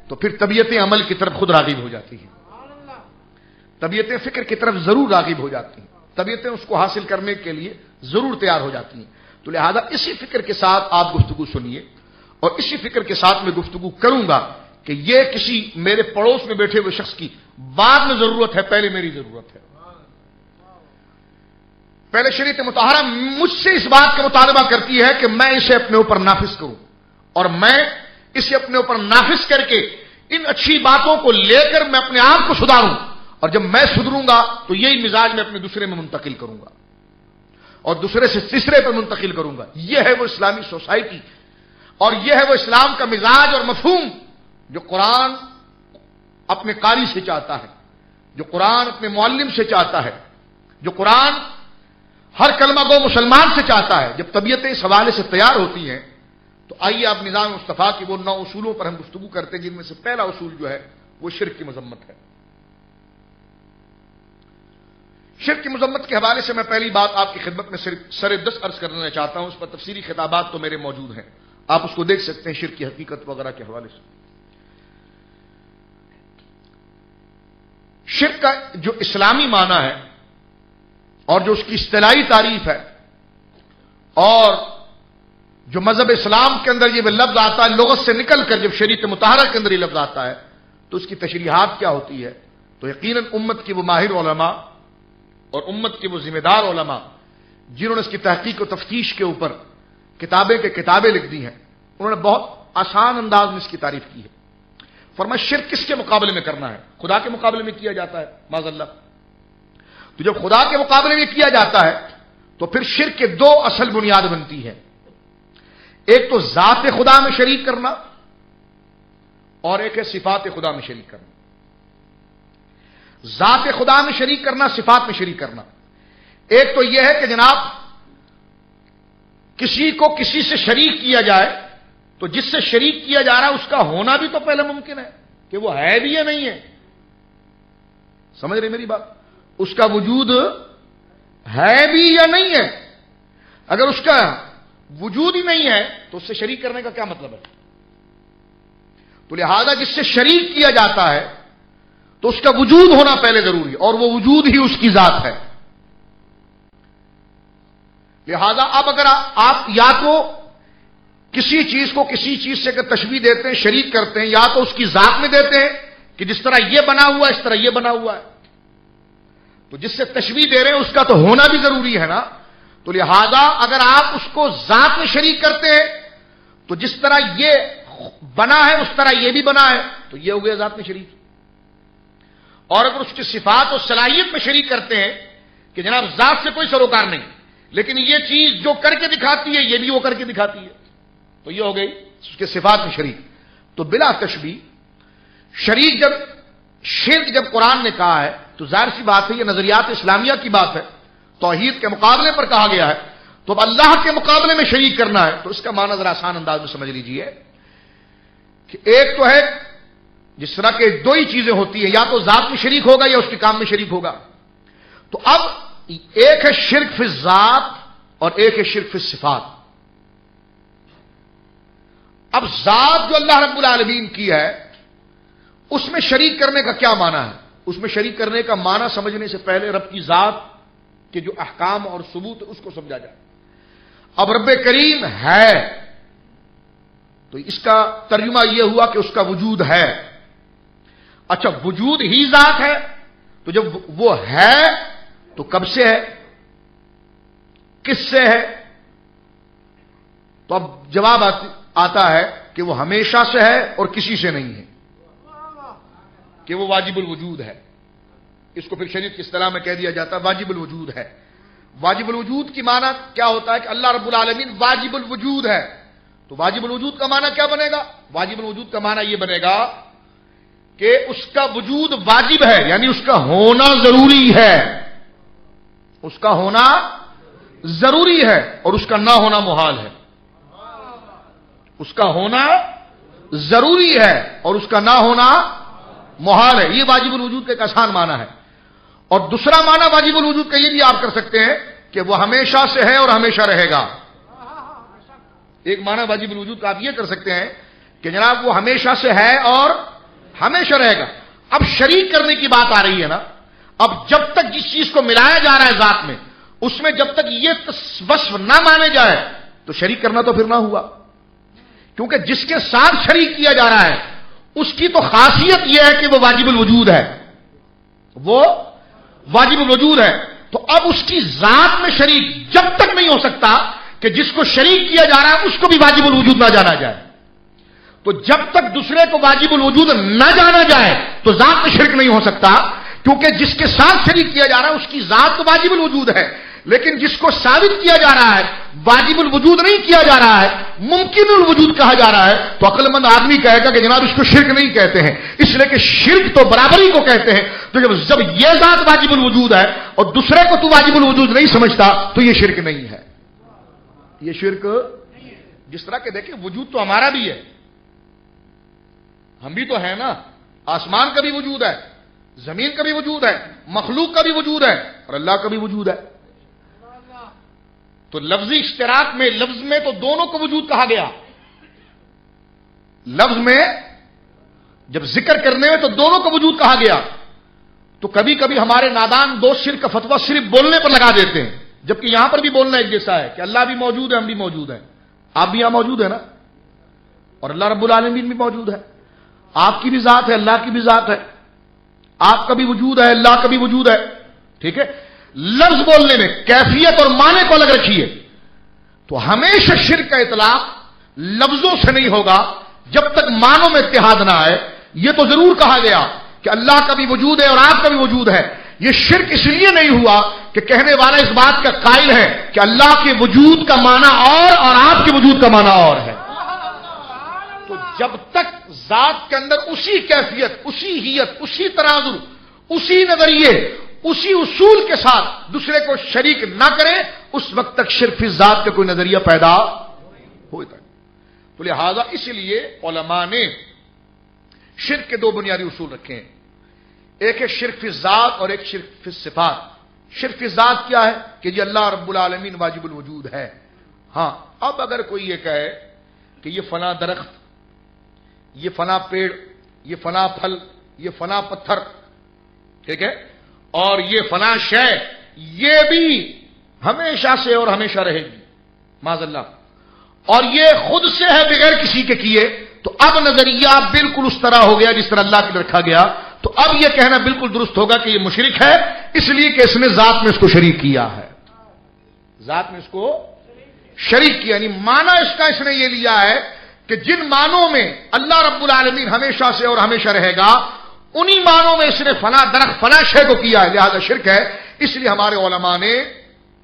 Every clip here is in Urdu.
تو پھر طبیعت عمل کی طرف خود راغب ہو جاتی ہیں، طبیعتیں فکر کی طرف ضرور راغب ہو جاتی ہیں، طبیعتیں اس کو حاصل کرنے کے لیے ضرور تیار ہو جاتی ہیں۔ تو لہذا اسی فکر کے ساتھ آپ گفتگو سنیے، اور اسی فکر کے ساتھ میں گفتگو کروں گا کہ یہ کسی میرے پڑوس میں بیٹھے ہوئے شخص کی بعد میں ضرورت ہے، پہلے میری ضرورت ہے۔ پہلے شریعت مطہرہ مجھ سے اس بات کا مطالبہ کرتی ہے کہ میں اسے اپنے اوپر نافذ کروں، اور میں اسے اپنے اوپر نافذ کر کے ان اچھی باتوں کو لے کر میں اپنے آپ کو سدھاروں، اور جب میں سدھروں گا تو یہی مزاج میں اپنے دوسرے میں منتقل کروں گا، اور دوسرے سے تیسرے پر منتقل کروں گا۔ یہ ہے وہ اسلامی سوسائٹی، اور یہ ہے وہ اسلام کا مزاج اور مفہوم جو قرآن اپنے قاری سے چاہتا ہے، جو قرآن اپنے معلم سے چاہتا ہے، جو قرآن ہر کلمہ گو مسلمان سے چاہتا ہے۔ جب طبیعتیں اس حوالے سے تیار ہوتی ہیں تو آئیے آپ نظام مصطفیٰ کی وہ 9 اصولوں پر ہم گفتگو کرتے ہیں، جن میں سے پہلا اصول جو ہے وہ شرک کی مذمت ہے۔ شرک کی مذمت کے حوالے سے میں پہلی بات آپ کی خدمت میں سر دست عرض کرنا چاہتا ہوں، اس پر تفصیلی خطابات تو میرے موجود ہیں، آپ اس کو دیکھ سکتے ہیں شرک کی حقیقت وغیرہ کے حوالے سے۔ شرک کا جو اسلامی معنی ہے اور جو اس کی اصطلاحی تعریف ہے، اور جو مذہب اسلام کے اندر یہ لفظ آتا ہے لغت سے نکل کر جب شریعت مطہرہ کے اندر یہ لفظ آتا ہے تو اس کی تشریحات کیا ہوتی ہے، تو یقیناً امت کے وہ ماہر علماء اور امت کے وہ ذمہ دار علماء جنہوں نے اس کی تحقیق و تفتیش کے اوپر کتابیں لکھ دی ہیں، انہوں نے بہت آسان انداز میں اس کی تعریف کی ہے۔ فرمایا شرک کس کے مقابلے میں کرنا ہے؟ خدا کے مقابلے میں کیا جاتا ہے معاذ اللہ۔ تو جب خدا کے مقابلے میں کیا جاتا ہے تو پھر شرک کے 2 اصل بنیاد بنتی ہے، ایک تو ذات خدا میں شریک کرنا، اور ایک ہے صفات خدا میں شریک کرنا۔ ذات خدا میں شریک کرنا، صفات میں شریک کرنا۔ ایک تو یہ ہے کہ جناب کسی کو کسی سے شریک کیا جائے تو جس سے شریک کیا جا رہا ہے اس کا ہونا بھی تو پہلے ممکن ہے کہ وہ ہے بھی یا نہیں ہے، سمجھ رہے میری بات؟ اس کا وجود ہے بھی یا نہیں ہے؟ اگر اس کا وجود ہی نہیں ہے تو اس سے شریک کرنے کا کیا مطلب ہے؟ تو لہذا جس سے شریک کیا جاتا ہے تو اس کا وجود ہونا پہلے ضروری ہے، اور وہ وجود ہی اس کی ذات ہے۔ لہذا اب اگر آپ یا تو کسی چیز کو کسی چیز سے اگر تشبیہ دیتے ہیں، شریک کرتے ہیں، یا تو اس کی ذات میں دیتے ہیں کہ جس طرح یہ بنا ہوا ہے اس طرح یہ بنا ہوا ہے، تو جس سے تشبیہ دے رہے ہیں اس کا تو ہونا بھی ضروری ہے نا۔ تو لہذا اگر آپ اس کو ذات میں شریک کرتے ہیں تو جس طرح یہ بنا ہے اس طرح یہ بھی بنا ہے، تو یہ ہو گیا ذات میں شریک۔ اور اگر اس کی صفات اور صلاحیت میں شریک کرتے ہیں کہ جناب ذات سے کوئی سروکار نہیں، لیکن یہ چیز جو کر کے دکھاتی ہے یہ بھی وہ کر کے دکھاتی ہے، تو یہ ہو گئی اس کے صفات میں شریک۔ تو بلا تشبیہ شرک جب قرآن نے کہا ہے تو ظاہر سی بات ہے یہ نظریات اسلامیہ کی بات ہے، توحید کے مقابلے پر کہا گیا ہے، تو اب اللہ کے مقابلے میں شریک کرنا ہے تو اس کا معنی ذرا آسان انداز میں سمجھ لیجئے کہ ایک تو ہے جس طرح کے 2 ہی چیزیں ہوتی ہیں، یا تو ذات میں شریک ہوگا یا اس کے کام میں شریک ہوگا۔ تو اب ایک ہے شرک فی الذات اور ایک ہے شرک فی الصفات۔ اب ذات جو اللہ رب العالمین کی ہے اس میں شریک کرنے کا کیا معنی ہے؟ اس میں شریک کرنے کا معنی سمجھنے سے پہلے رب کی ذات کے جو احکام اور ثبوت اس کو سمجھا جائے۔ اب رب کریم ہے تو اس کا ترجمہ یہ ہوا کہ اس کا وجود ہے۔ اچھا وجود ہی ذات ہے تو جب وہ ہے تو کب سے ہے، کس سے ہے؟ تو اب جواب آتا ہے کہ وہ ہمیشہ سے ہے اور کسی سے نہیں ہے، کہ وہ واجب الوجود ہے۔ اس کو پھر شریعت کی اصطلاح میں کہہ دیا جاتا ہے واجب الوجود ہے۔ واجب الوجود کی معنی کیا ہوتا ہے کہ اللہ رب العالمین واجب الوجود ہے۔ تو واجب الوجود کا معنی کیا بنے گا؟ واجب الوجود کا معنی یہ بنے گا کہ اس کا وجود واجب ہے، یعنی اس کا ہونا ضروری ہے، اس کا ہونا ضروری ہے اور اس کا نہ ہونا محال ہے۔ اس کا ہونا ضروری ہے اور اس کا نہ ہونا محال ہے، یہ واجب الوجود کا ایک آسان معنی ہے۔ اور دوسرا معنی واجب الوجود کا یہ بھی آپ کر سکتے ہیں کہ وہ ہمیشہ سے ہے اور ہمیشہ رہے گا۔ ایک معنی واجب الوجود کا آپ یہ کر سکتے ہیں کہ جناب وہ ہمیشہ سے ہے اور ہمیشہ رہے گا. اب شریک کرنے کی بات آ رہی ہے نا. اب جب تک جس چیز کو ملایا جا رہا ہے ذات میں، اس میں جب تک یہ وصف نہ مانے جائے تو شریک کرنا تو پھر نہ ہوا. کیونکہ جس کے ساتھ شریک کیا جا رہا ہے اس کی تو خاصیت یہ ہے کہ وہ واجب الوجود ہے، وہ واجب الوجود ہے. تو اب اس کی ذات میں شریک جب تک نہیں ہو سکتا کہ جس کو شریک کیا جا رہا ہے اس کو بھی واجب الوجود نہ جانا جائے. تو جب تک دوسرے کو واجب الوجود نہ جانا جائے تو ذات میں شرک نہیں ہو سکتا. کیونکہ جس کے ساتھ شریک کیا جا رہا ہے اس کی ذات تو واجب الوجود ہے، لیکن جس کو ثابت کیا جا رہا ہے واجب الوجود نہیں کیا جا رہا ہے، ممکن الوجود کہا جا رہا ہے، تو عقل مند آدمی کہے گا کہ جناب اس کو شرک نہیں کہتے ہیں، اس لیے کہ شرک تو برابری کو کہتے ہیں. تو جب یہ ذات واجب الوجود ہے اور دوسرے کو تو واجب الوجود نہیں سمجھتا تو یہ شرک نہیں ہے. یہ شرک جس طرح کہ دیکھیں وجود تو ہمارا بھی ہے، ہم بھی تو ہیں نا. آسمان کا بھی وجود ہے، زمین کا بھی وجود ہے، مخلوق کا بھی وجود ہے اور اللہ کا بھی وجود ہے. تو لفظی اشتراک میں لفظ میں تو دونوں کو وجود کہا گیا. لفظ میں جب ذکر کرنے میں تو دونوں کو وجود کہا گیا. تو کبھی کبھی ہمارے نادان دوست شرک کا فتویٰ صرف بولنے پر لگا دیتے ہیں، جبکہ یہاں پر بھی بولنا ایک جیسا ہے کہ اللہ بھی موجود ہے، ہم بھی موجود ہیں. آپ بھی یہاں موجود ہیں نا، اور اللہ رب العالمین بھی موجود ہے. آپ کی بھی ذات ہے، اللہ کی بھی ذات ہے، آپ کا بھی وجود ہے، اللہ کا بھی وجود ہے. ٹھیک ہے. لفظ بولنے میں کیفیت اور معنی کو الگ رکھیے. تو ہمیشہ شرک کا اطلاق لفظوں سے نہیں ہوگا جب تک معنوں میں اتحاد نہ آئے. یہ تو ضرور کہا گیا کہ اللہ کا بھی وجود ہے اور آپ کا بھی وجود ہے. یہ شرک اس لیے نہیں ہوا کہ کہنے والا اس بات کا قائل ہے کہ اللہ کے وجود کا معنی اور آپ کے وجود کا معنی اور ہے. تو جب تک ذات کے اندر اسی کیفیت، اسی ہیت، اسی تناظر، اسی نظریے، اسی اصول کے ساتھ دوسرے کو شریک نہ کریں اس وقت تک شرک فی ذات کا کوئی نظریہ پیدا ہوتا ہے. تو لہذا اس لیے علماء نے شرک کے دو بنیادی اصول رکھے ہیں. ایک ہے شرک فی ذات اور ایک شرک فی صفات. شرک فی ذات کیا ہے کہ جی اللہ رب العالمین واجب الوجود ہے. ہاں اب اگر کوئی یہ کہے کہ یہ فلاں درخت، یہ فلاں پیڑ، یہ فلاں پھل، یہ فلاں پتھر، ٹھیک ہے، اور یہ فلاں شے، یہ بھی ہمیشہ سے اور ہمیشہ رہے گی معاذ اللہ، اور یہ خود سے ہے بغیر کسی کے کیے، تو اب نظریہ بالکل اس طرح ہو گیا جس طرح اللہ کے لیے رکھا گیا. تو اب یہ کہنا بالکل درست ہوگا کہ یہ مشرک ہے اس لیے کہ اس نے ذات میں اس کو شریک کیا ہے. ذات میں اس کو شریک کیا، یعنی معنی اس کا اس نے یہ لیا ہے کہ جن معنوں میں اللہ رب العالمین ہمیشہ سے اور ہمیشہ رہے گا انہی معنوں میں اس نے فلاں درخت فلاں شے کو کیا ہے، لہذا شرک ہے. اس لیے ہمارے علماء نے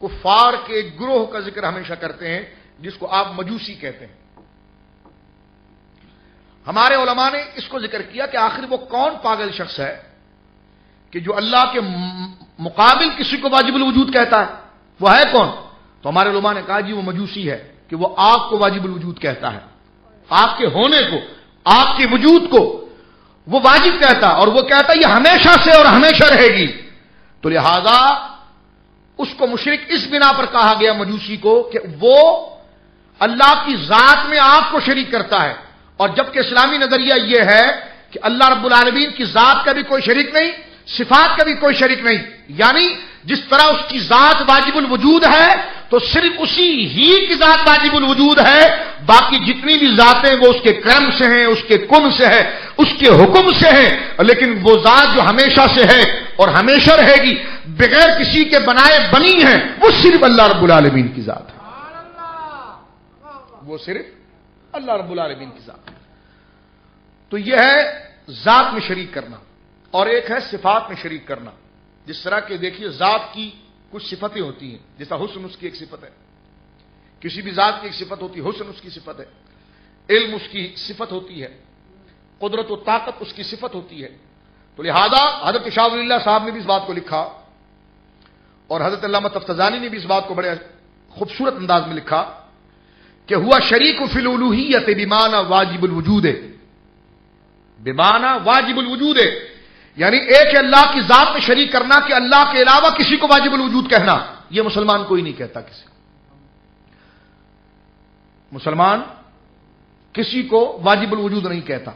کفار کے گروہ کا ذکر ہمیشہ کرتے ہیں جس کو آپ مجوسی کہتے ہیں. ہمارے علماء نے اس کو ذکر کیا کہ آخر وہ کون پاگل شخص ہے کہ جو اللہ کے مقابل کسی کو واجب الوجود کہتا ہے. وہ ہے کون؟ تو ہمارے علماء نے کہا جی وہ مجوسی ہے کہ وہ آگ کو واجب الوجود کہتا ہے. آگ کے ہونے کو، آگ کے وجود کو وہ واجب کہتا، اور وہ کہتا یہ ہمیشہ سے اور ہمیشہ رہے گی. تو لہذا اس کو مشرک اس بنا پر کہا گیا مجوسی کو کہ وہ اللہ کی ذات میں آگ کو شریک کرتا ہے. اور جبکہ اسلامی نظریہ یہ ہے کہ اللہ رب العالمین کی ذات کا بھی کوئی شریک نہیں، صفات کا بھی کوئی شریک نہیں. یعنی جس طرح اس کی ذات واجب الوجود ہے تو صرف اسی ہی کی ذات واجب الوجود ہے، باقی جتنی بھی ذاتیں وہ اس کے کرم سے ہیں، اس کے کن سے ہے، اس کے حکم سے ہے. لیکن وہ ذات جو ہمیشہ سے ہے اور ہمیشہ رہے گی بغیر کسی کے بنائے بنی ہے، وہ صرف اللہ رب العالمین کی ذات ہے. وہ صرف اللہ رب العالمین کی ذات. تو یہ ہے ذات میں شریک کرنا. اور ایک ہے صفات میں شریک کرنا. جس طرح کہ دیکھیے ذات کی کچھ صفتیں ہوتی ہیں، جیسا حسن اس کی ایک صفت ہے، کسی بھی ذات کی ایک صفت ہوتی ہے، حسن اس کی صفت ہے، علم اس کی صفت ہوتی ہے، قدرت و طاقت اس کی صفت ہوتی ہے. تو لہذا حضرت شاہ ولی اللہ صاحب نے بھی اس بات کو لکھا اور حضرت علامہ تفتزانی نے بھی اس بات کو بڑے خوبصورت انداز میں لکھا کہ ہوا شریک فی الالوہیت بمعنی واجب الوجود، بمعنی واجب الوجود، یعنی ایک اللہ کی ذات میں شریک کرنا کہ اللہ کے علاوہ کسی کو واجب الوجود کہنا. یہ مسلمان کوئی نہیں کہتا. کسی کو مسلمان کسی کو واجب الوجود نہیں کہتا.